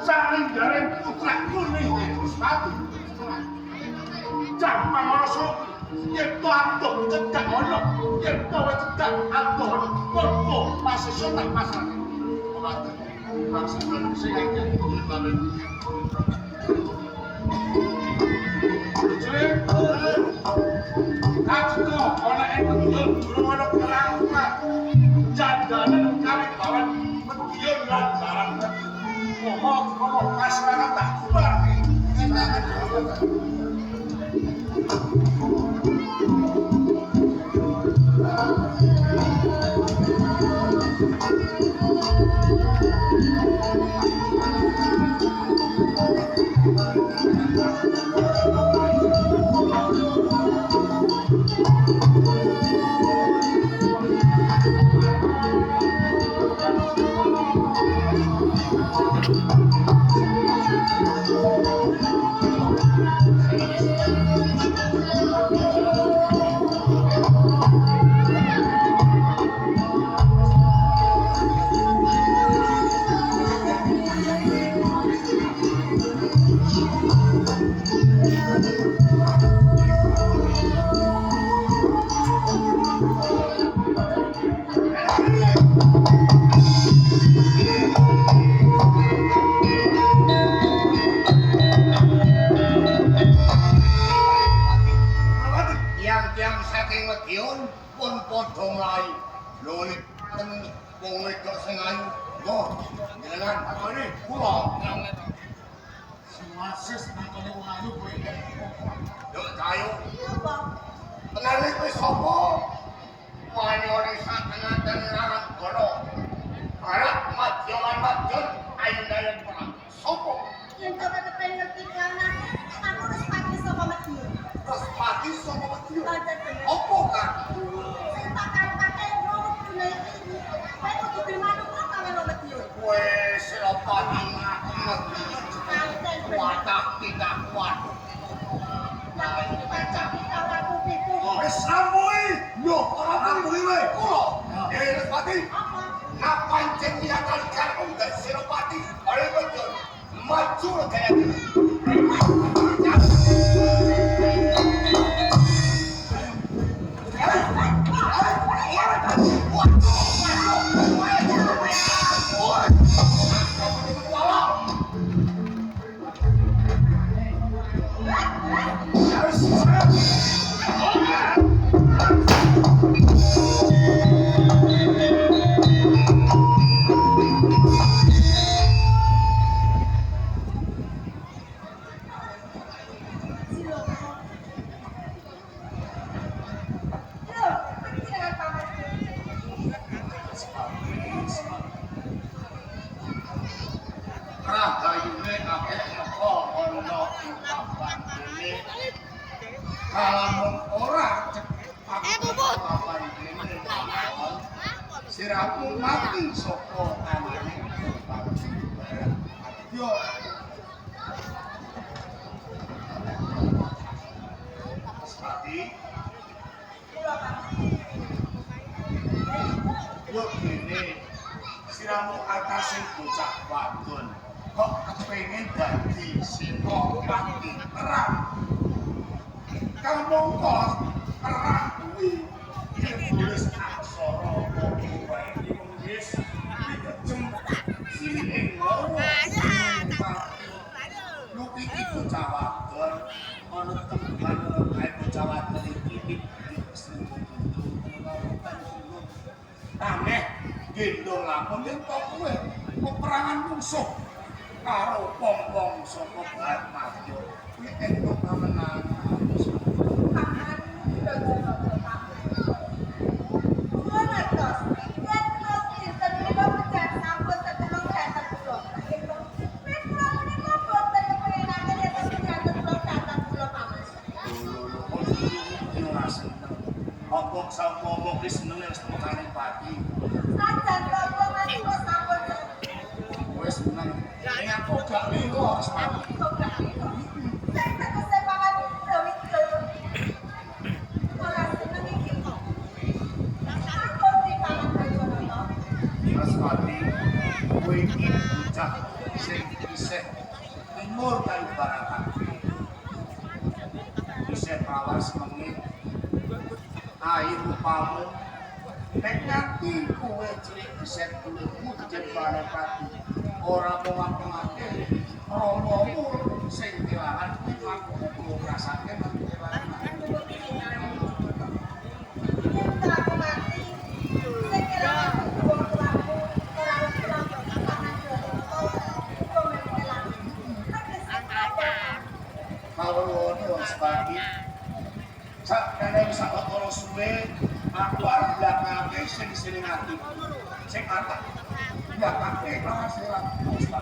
Saling gareng putra kuning Gusti. Cak mangoso yen to atuh cedak ono, yen to cedak atuh ono. Korpo pasisyo tak pasar. Ora maksud sing akeh dibalen. Kato ana ing durung ana kerangkat. Jandanan kali bawan medion lan barang. Ngomong masyarakat tak bubar. Aneh, gendong lamun yen kok kowe peperangan musuh karo wong-wong saka Barat Madya. Nek entuk kamenangan. Ngomong wis seneng wis tekan pati. Ning aku gak liru Asmati. Kok gak iso? Saya tegese banget Dewi ke. Ora seneng iki. Aku di pangan Bajono. Asmati, kowe iki bocah sing isih umur karo barang isih prawas menit air rupamu nek nganti kowe cilik isih kulitmu dicet barang pati ora mewakilake romomu sing kelangan kuwi aku kudu ngrasake nang kelangan Yen aku mati, sing kira aku wong tuaku ora pulang pangan Bajono. Kok menelan. Tegese apa? kalau ngono Asmati sak kene sak ora suwe aku arep blakake sing ati sing atak blakake karo sirat